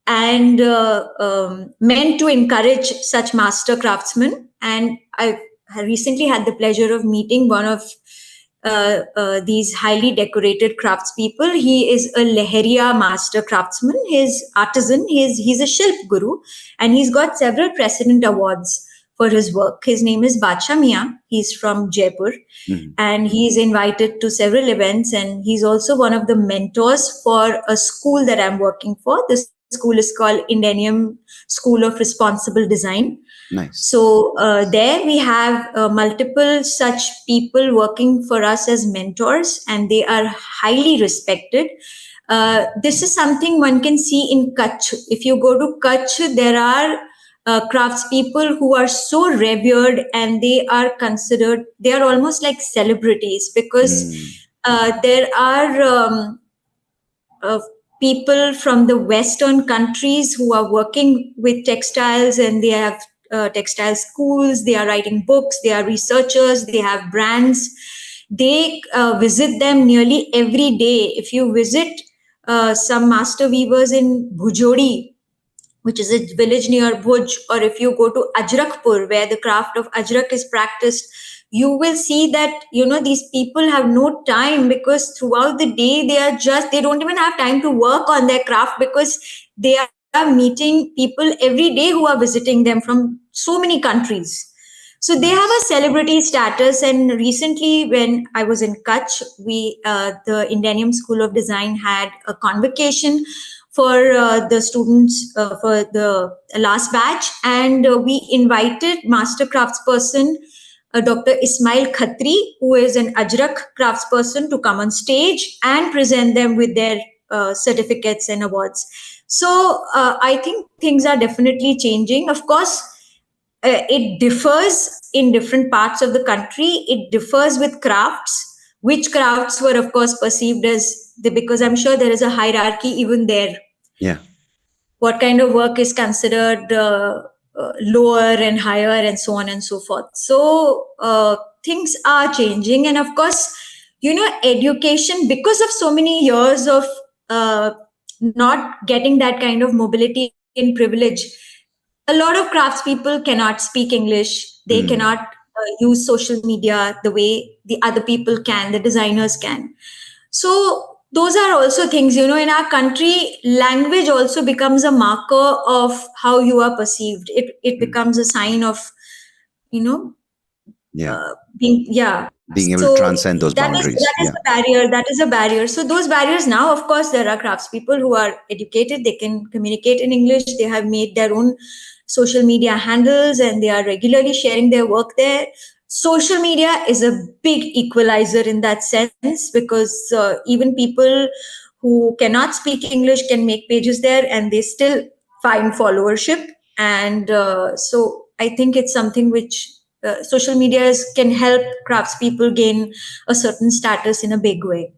and meant to encourage such master craftsmen. And I recently had the pleasure of meeting one of these highly decorated craftspeople. He is a Leheria master craftsman. His artisan, he's a Shilp Guru, and he's got several precedent awards for his work. His name is Bacha Mian. He's from Jaipur, and he's invited to several events, and he's also one of the mentors for a school that I'm working for. This school is called Indenium School of Responsible Design. Nice. So there we have multiple such people working for us as mentors, and they are highly respected. This is something one can see in Kutch. If you go to Kutch, there are craftspeople who are so revered, and they are almost like celebrities, because there are people from the Western countries who are working with textiles, and they have textile schools, they are writing books, they are researchers, they have brands. They visit them nearly every day. If you visit some master weavers in Bhujodi, which is a village near Bhuj, or if you go to Ajrakpur, where the craft of Ajrak is practiced, you will see that, these people have no time, because throughout the day, they don't even have time to work on their craft, because they are meeting people every day who are visiting them from so many countries. So they have a Nice. celebrity status. And recently, when I was in Kutch, the Indianium School of Design had a convocation for the students for the last batch, and we invited master craftsperson Dr. Ismail Khatri, who is an Ajrak craftsperson, to come on stage and present them with their certificates and awards. So I think things are definitely changing. Of course, it differs in different parts of the country. It differs with crafts. Which crafts were, of course, perceived as because I'm sure there is a hierarchy even there. Yeah. What kind of work is considered lower and higher, and so on and so forth. So things are changing. And of course, education, because of so many years of uh, not getting that kind of mobility and privilege, a lot of craftspeople cannot speak English. They Mm. cannot use social media the way the other people can, the designers can. So those are also things, in our country, language also becomes a marker of how you are perceived. It Mm. becomes a sign of, you know, Yeah. being, yeah. Being able to So transcend those that boundaries. is Yeah. a barrier. That is a barrier. So those barriers now, of course, there are craftspeople who are educated. They can communicate in English. They have made their own social media handles, and they are regularly sharing their work there. Social media is a big equalizer in that sense, because even people who cannot speak English can make pages there, and they still find followership. And so I think it's something which social media can help craftspeople gain a certain status in a big way.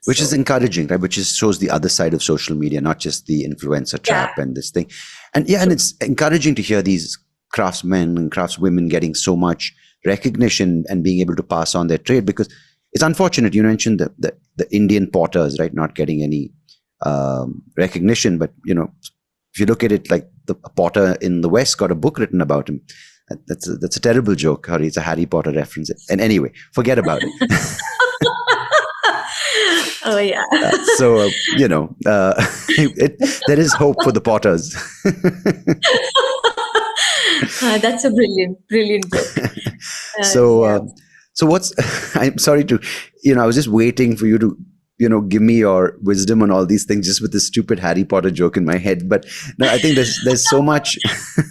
Which is So encouraging, right? Which is shows the other side of social media, not just the influencer yeah, trap and this thing. And yeah, and true. it's encouraging to hear these craftsmen and craftswomen getting so much recognition and being able to pass on their trade, because it's unfortunate. You mentioned the Indian potters, right, not getting any recognition. But if you look at it, like the potter in the West got a book written about him. That's a terrible joke. Sorry, it's a Harry Potter reference. And anyway, forget about it. Oh yeah. There is hope for the potters. That's a brilliant book. so, Yeah. so what's? I'm sorry to, I was just waiting for you to, give me your wisdom on all these things, just with this stupid Harry Potter joke in my head. But no, I think there's so much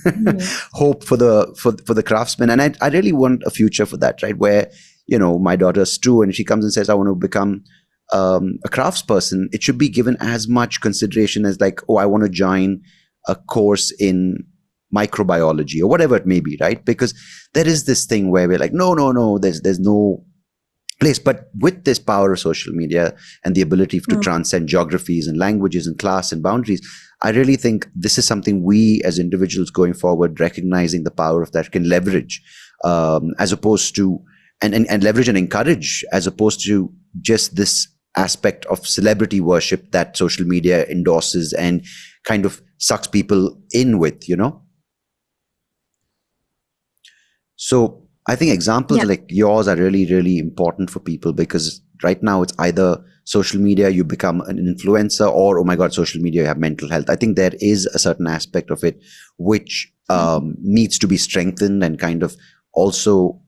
Mhm. hope for the craftsmen, and I really want a future for that, right? Where my daughter's 2, and she comes and says, I want to become a craftsperson. It should be given as much consideration as, like, oh, I want to join a course in microbiology or whatever it may be, right? Because there is this thing where we're like, no, there's no place. But with this power of social media and the ability to Mm. transcend geographies and languages and class and boundaries, I really think this is something we as individuals going forward, recognizing the power of that, can leverage, as opposed to and leverage and encourage, as opposed to just this aspect of celebrity worship that social media endorses and kind of sucks people in with. So I think examples Yeah. like yours are really, really important for people, because right now it's either social media, you become an influencer, or, oh my God, social media, you have mental health. I think there is a certain aspect of it which needs to be strengthened and kind of also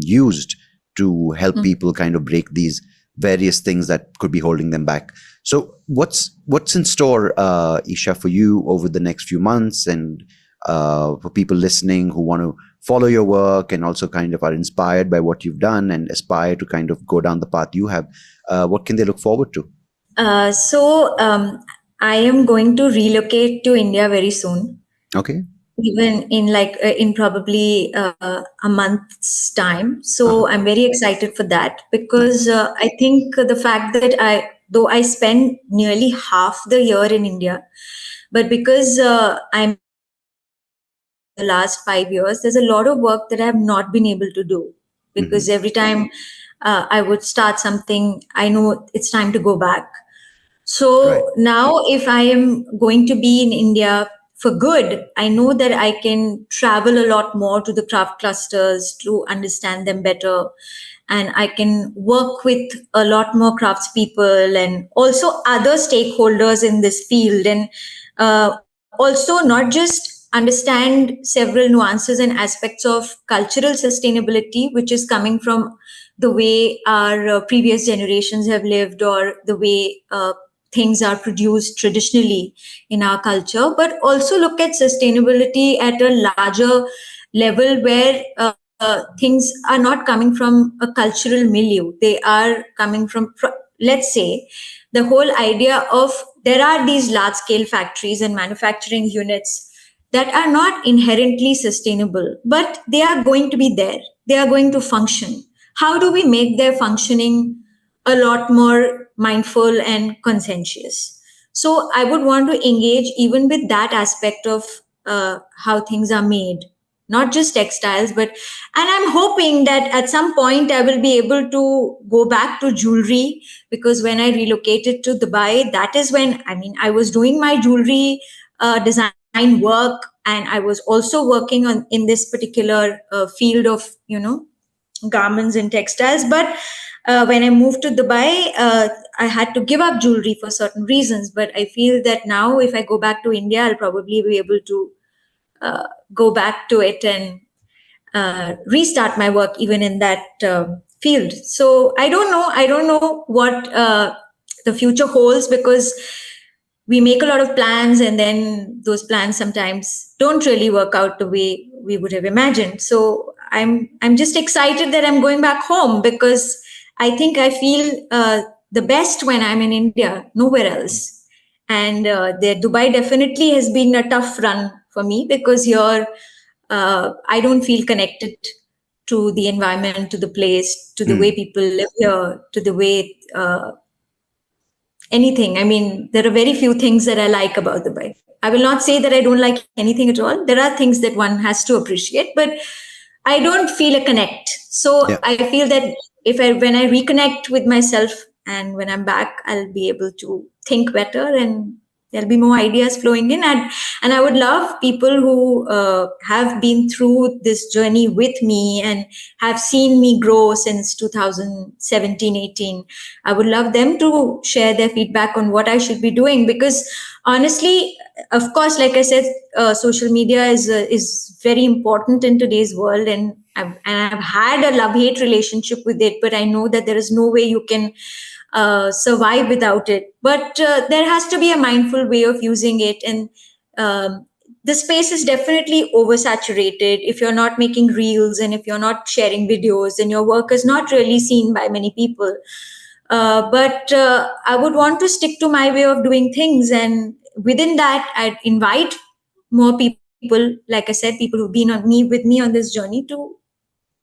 used to help people kind of break these various things that could be holding them back. So what's in store, Isha, for you over the next few months, and for people listening who want to follow your work and also kind of are inspired by what you've done and aspire to kind of go down the path you have, what can they look forward to? So I am going to relocate to India very soon, Okay. even in probably a month's time. Uh-huh. So I'm very excited for that, because Nice. I think the fact that though I spend nearly half the year in India, but because I'm the last 5 years, there's a lot of work that I have not been able to do, Hmm. because every time I would start something, I know it's time to go back. Right. So now, if I am going to be in India for good, I know that I can travel a lot more to the craft clusters to understand them better. And I can work with a lot more craftspeople and also other stakeholders in this field. And also, not just understand several nuances and aspects of cultural sustainability, which is coming from the way our previous generations have lived, or the way things are produced traditionally in our culture, but also look at sustainability at a larger level where things are not coming from a cultural milieu. They are coming from, let's say, the whole idea of there are these large scale factories and manufacturing units that are not inherently sustainable, but they are going to be there. They are going to function. How do we make their functioning a lot more mindful and conscientious? So I would want to engage even with that aspect of how things are made, not just textiles, but, and I'm hoping that at some point I will be able to go back to jewelry, because when I relocated to Dubai, that is when, I mean, I was doing my jewelry design work, and I was also working on in this particular field of, garments and textiles. But when I moved to Dubai, I had to give up jewelry for certain reasons. But I feel that now, if I go back to India, I'll probably be able to go back to it and restart my work even in that field. So I don't know. I don't know what the future holds, because we make a lot of plans and then those plans sometimes don't really work out the way we would have imagined. So I'm just excited that I'm going back home, because I think I feel the best when I'm in India, nowhere else. And the Dubai definitely has been a tough run for me, because here I don't feel connected to the environment, to the place, to the way people live here, to the way anything. I mean, there are very few things that I like about Dubai. I will not say that I don't like anything at all. There are things that one has to appreciate, but I don't feel a connect. So I feel that when I reconnect with myself and when I'm back, I'll be able to think better, and there'll be more ideas flowing in. And I would love people who have been through this journey with me and have seen me grow since 2017, 18. I would love them to share their feedback on what I should be doing, because honestly, of course, like I said, social media is very important in today's world, and I've had a love-hate relationship with it, but I know that there is no way you can survive without it. But there has to be a mindful way of using it, and the space is definitely oversaturated. If you're not making reels and if you're not sharing videos, then your work is not really seen by many people. But I would want to stick to my way of doing things, and within that, I'd invite more people. Like I said, people who've been with me on this journey to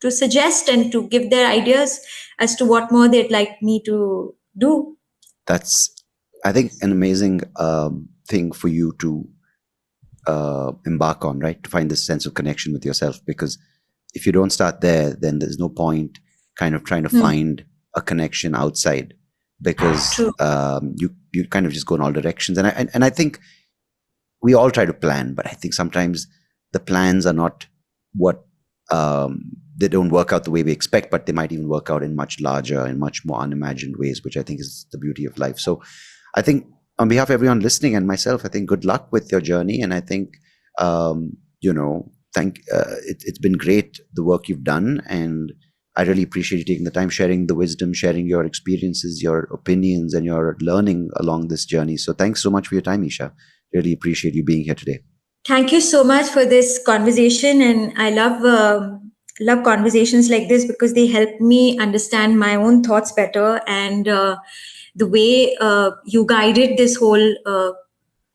suggest and to give their ideas as to what more they'd like me to do. That's, I think, an amazing thing for you to embark on, right? To find this sense of connection with yourself, because if you don't start there, then there's no point kind of trying to find a connection outside, because you kind of just go in all directions. And I think we all try to plan, but I think sometimes the plans are not what they don't work out the way we expect, but they might even work out in much larger and much more unimagined ways, which I think is the beauty of life. So I think on behalf of everyone listening and myself, I think good luck with your journey. And I think, it's been great, the work you've done. And I really appreciate you taking the time, sharing the wisdom, sharing your experiences, your opinions, and your learning along this journey. So thanks so much for your time, Isha. Really appreciate you being here today. Thank you so much for this conversation. And I love conversations like this, because they help me understand my own thoughts better. And the way you guided this whole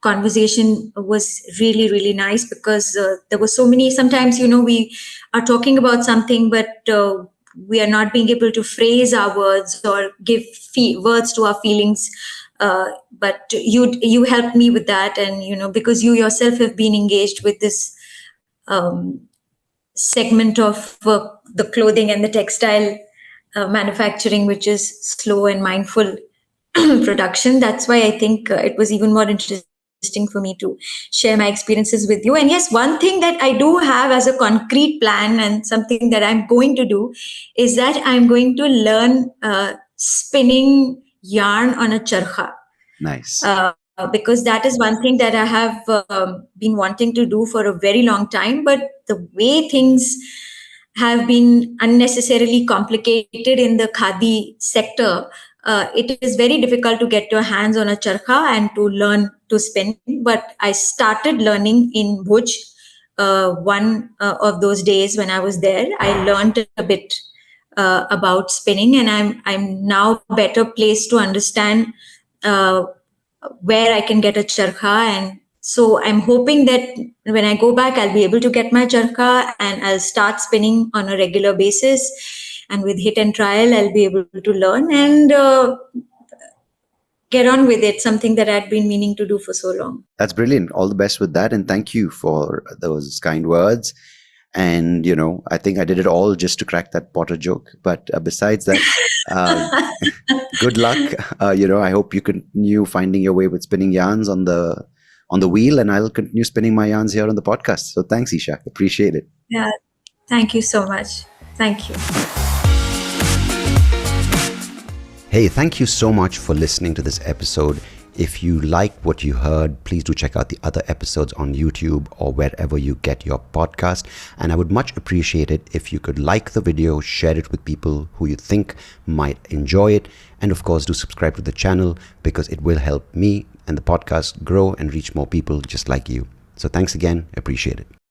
conversation was really, really nice, because there were so many, sometimes, we are talking about something, but we are not being able to phrase our words or give words to our feelings. But you helped me with that. And, because you yourself have been engaged with this segment of the clothing and the textile manufacturing, which is slow and mindful production. That's why I think it was even more interesting for me to share my experiences with you. And yes, one thing that I do have as a concrete plan, and something that I'm going to do, is that I'm going to learn spinning yarn on a charkha. Nice. because that is one thing that I have been wanting to do for a very long time. But the way things have been unnecessarily complicated in the khadi sector, it is very difficult to get your hands on a charkha and to learn to spin. But I started learning in Bhuj. One of those days when I was there, I learned a bit about spinning, and I'm now better placed to understand uh, where I can get a charkha. And so I'm hoping that when I go back, I'll be able to get my charkha and I'll start spinning on a regular basis. And with hit and trial, I'll be able to learn and get on with it, something that I'd been meaning to do for so long. That's brilliant. All the best with that. And thank you for those kind words. And, I think I did it all just to crack that Potter joke. But besides that, good luck. I hope you continue finding your way with spinning yarns on the wheel, and I'll continue spinning my yarns here on the podcast. So thanks, Isha. Appreciate it. Yeah. Thank you so much. Thank you. Hey, thank you so much for listening to this episode. If you like what you heard, please do check out the other episodes on YouTube or wherever you get your podcast. And I would much appreciate it if you could like the video, share it with people who you think might enjoy it. And of course, do subscribe to the channel because it will help me and the podcast grow and reach more people just like you. So thanks again. Appreciate it.